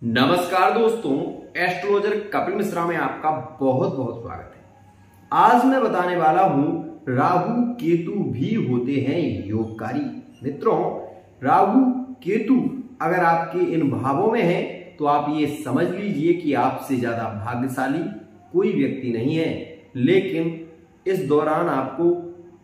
नमस्कार दोस्तों, एस्ट्रोलॉजर कपिल मिश्रा में आपका बहुत बहुत स्वागत है। आज मैं बताने वाला हूं राहु केतु भी होते हैं योगकारी। मित्रों, राहु केतु अगर आपके इन भावों में है तो आप ये समझ लीजिए कि आपसे ज्यादा भाग्यशाली कोई व्यक्ति नहीं है। लेकिन इस दौरान आपको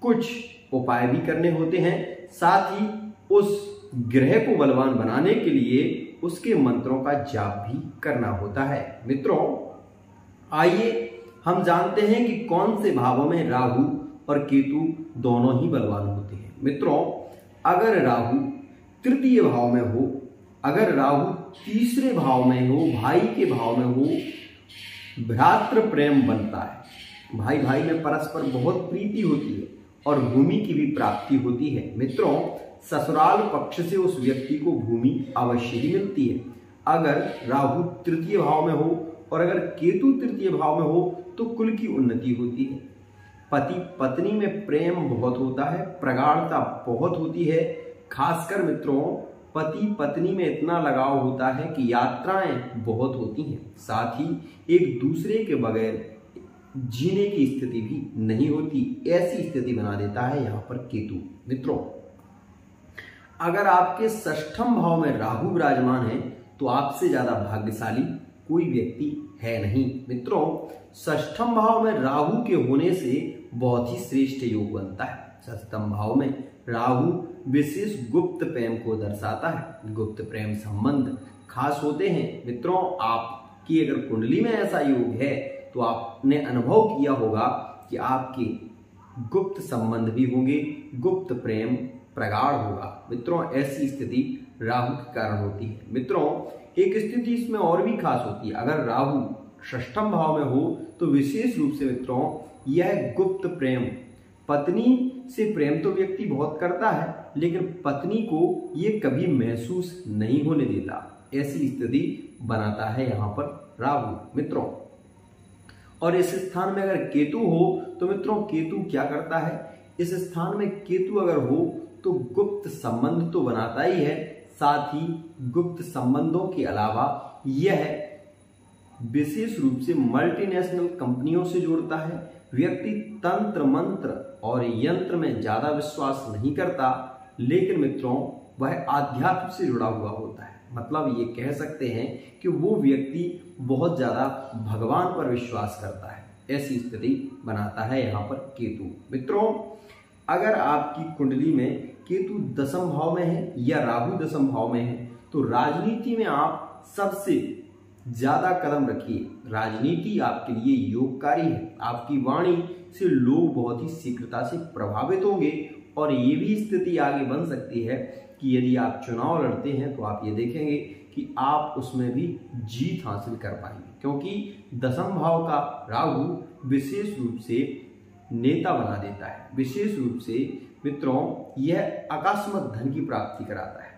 कुछ उपाय भी करने होते हैं, साथ ही उस ग्रह को बलवान बनाने के लिए उसके मंत्रों का जाप भी करना होता है। मित्रों, आइए हम जानते हैं कि कौन से भावों में राहु और केतु दोनों ही बलवान होते हैं। मित्रों, अगर राहु तृतीय भाव में हो, अगर राहु तीसरे भाव में हो, भाई के भाव में हो, भ्रातृ प्रेम बनता है। भाई भाई में परस्पर बहुत प्रीति होती है और भूमि की भी प्राप्ति होती है। मित्रों, ससुराल पक्ष से उस व्यक्ति को भूमि अवश्य ही मिलती है। अगर राहु तृतीय भाव में हो और अगर केतु तृतीय भाव में हो तो कुल की उन्नति होती है। पति पत्नी में प्रेम बहुत होता है, प्रगाढ़ता बहुत होती है। खासकर मित्रों, पति पत्नी में इतना लगाव होता है कि यात्राएं बहुत होती हैं। साथ ही एक दूसरे के बगैर जीने की स्थिति भी नहीं होती, ऐसी स्थिति बना देता है यहाँ पर केतु। मित्रों, अगर आपके षष्ठम भाव में राहु विराजमान है तो आपसे ज्यादा भाग्यशाली कोई व्यक्ति है नहीं। मित्रों, षष्ठम भाव में राहु के होने से बहुत ही श्रेष्ठ योग बनता है। षष्ठम भाव में राहु विशेष गुप्त प्रेम को दर्शाता है। गुप्त प्रेम संबंध खास होते हैं। मित्रों, आपकी अगर कुंडली में ऐसा योग है तो आपने अनुभव किया होगा कि आपके गुप्त संबंध भी होंगे, गुप्त प्रेम प्रगाढ़ होगा। मित्रों, ऐसी स्थिति राहु के कारण होती है। मित्रों, एक स्थिति इसमें और भी खास होती है। अगर राहु षष्ठम भाव में हो तो विशेष रूप से मित्रों यह गुप्त प्रेम, पत्नी से प्रेम तो व्यक्ति बहुत करता है लेकिन पत्नी को ये कभी महसूस नहीं होने देता, ऐसी स्थिति बनाता है यहाँ पर राहु। मित्रों, और इस स्थान में अगर केतु हो तो मित्रों केतु क्या करता है, इस स्थान में केतु अगर हो तो गुप्त संबंध तो बनाता ही है, साथ ही गुप्त संबंधों के अलावा यह विशेष रूप से मल्टीनेशनल कंपनियों से जोड़ता है। व्यक्ति तंत्र मंत्र और यंत्र में ज्यादा विश्वास नहीं करता, लेकिन मित्रों वह आध्यात्म से जुड़ा हुआ होता है। मतलब ये कह सकते हैं कि वो व्यक्ति बहुत ज्यादा भगवान पर विश्वास करता है, ऐसी स्थिति बनाता है यहाँ पर केतु। मित्रों, अगर आपकी कुंडली में केतु दशम भाव में है या राहु दशम भाव में है तो राजनीति में आप सबसे ज्यादा कदम रखिए। राजनीति आपके लिए योगकारी है। आपकी वाणी से लोग बहुत ही शीघ्रता से प्रभावित होंगे और ये भी स्थिति आगे बन सकती है कि यदि आप चुनाव लड़ते हैं तो आप ये देखेंगे कि आप उसमें भी जीत हासिल कर पाएंगे, क्योंकि दशम भाव का राहु विशेष रूप से नेता बना देता है। विशेष रूप से मित्रों यह अकस्मात धन की प्राप्ति कराता है,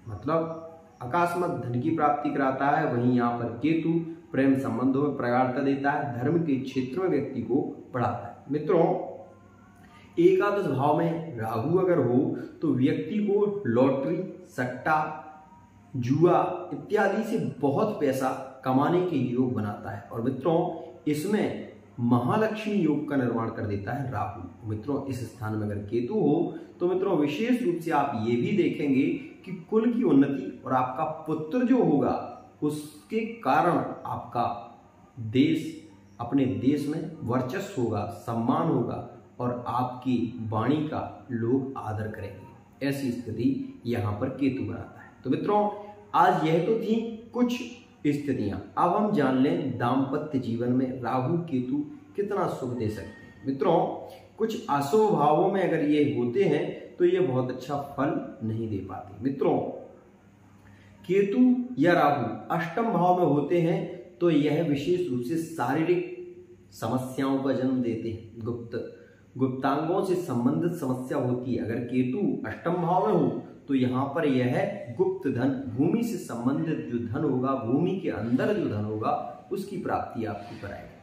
मतलब अकस्मात धन की प्राप्ति कराता है। वहीं यहाँ पर केतु प्रेम संबंधों में प्रगाढ़ता देता है, धर्म के क्षेत्र में व्यक्ति को बढ़ाता है। मित्रों, एकादश भाव में राहु अगर हो तो व्यक्ति को लॉटरी, सट्टा, जुआ इत्यादि से बहुत पैसा कमाने के योग बनाता है। और मित्रों इसमें महालक्ष्मी योग का निर्माण कर देता है राहु। मित्रों, इस स्थान में अगर केतु हो तो मित्रों विशेष रूप से आप ये भी देखेंगे कि कुल की उन्नति और आपका पुत्र जो होगा उसके कारण आपका देश, अपने देश में वर्चस्व होगा, सम्मान होगा और आपकी वाणी का लोग आदर करेंगे। ऐसी स्थिति यहाँ पर केतु बनाता है। तो मित्रों, आज यह तो थी कुछ स्थितियां। अब हम जान लें दाम्पत्य जीवन में राहु केतु कितना सुख दे सकते हैं। मित्रों, कुछ अशुभ भावों में अगर ये होते हैं तो ये बहुत अच्छा फल नहीं दे पाते। मित्रों, केतु या राहु अष्टम भाव में होते हैं तो यह विशेष रूप से शारीरिक समस्याओं का जन्म देते हैं। गुप्तांगों से संबंधित समस्या होती है। अगर केतु अष्टम भाव में हो तो यहाँ पर यह है गुप्त धन, भूमि से संबंधित जो धन होगा, भूमि के अंदर जो धन होगा उसकी प्राप्ति आपको कराएगा।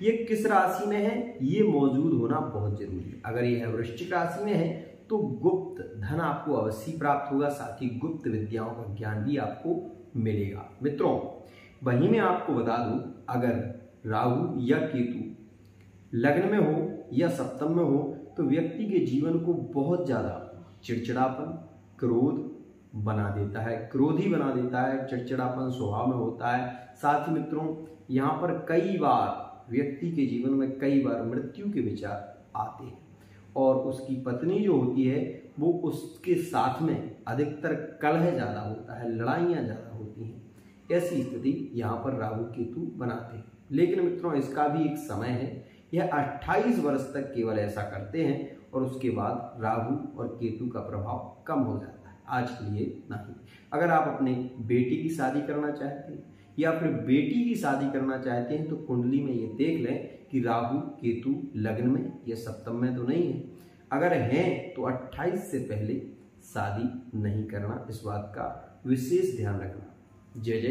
ये किस राशि में है, ये मौजूद होना बहुत जरूरी है। अगर यह वृश्चिक राशि में है तो गुप्त धन आपको अवश्य प्राप्त होगा, साथ ही गुप्त विद्याओं का ज्ञान भी आपको मिलेगा। मित्रों, वहीं मैं आपको बता दूं, अगर राहु या केतु लग्न में हो या सप्तम में हो तो व्यक्ति के जीवन को बहुत ज्यादा चिड़चिड़ापन, क्रोध बना देता है, क्रोधी बना देता है, चिड़चिड़ापन स्वभाव में होता है। साथ ही मित्रों, यहाँ पर कई बार व्यक्ति के जीवन में कई बार मृत्यु के विचार आते हैं और उसकी पत्नी जो होती है वो उसके साथ में अधिकतर कलह ज्यादा होता है, लड़ाइयाँ ज्यादा होती हैं। ऐसी स्थिति यहाँ पर राहु केतु बनाते हैं। लेकिन मित्रों, इसका भी एक समय है, यह 28 वर्ष तक केवल ऐसा करते हैं और उसके बाद राहु और केतु का प्रभाव कम हो जाता है। आज के लिए नहीं। अगर आप अपने बेटे की शादी करना चाहते हैं या फिर बेटी की शादी करना चाहते हैं तो कुंडली में ये देख लें कि राहु केतु लग्न में या सप्तम में तो नहीं है। अगर हैं तो 28 से पहले शादी नहीं करना, इस बात का विशेष ध्यान रखना। जय जय।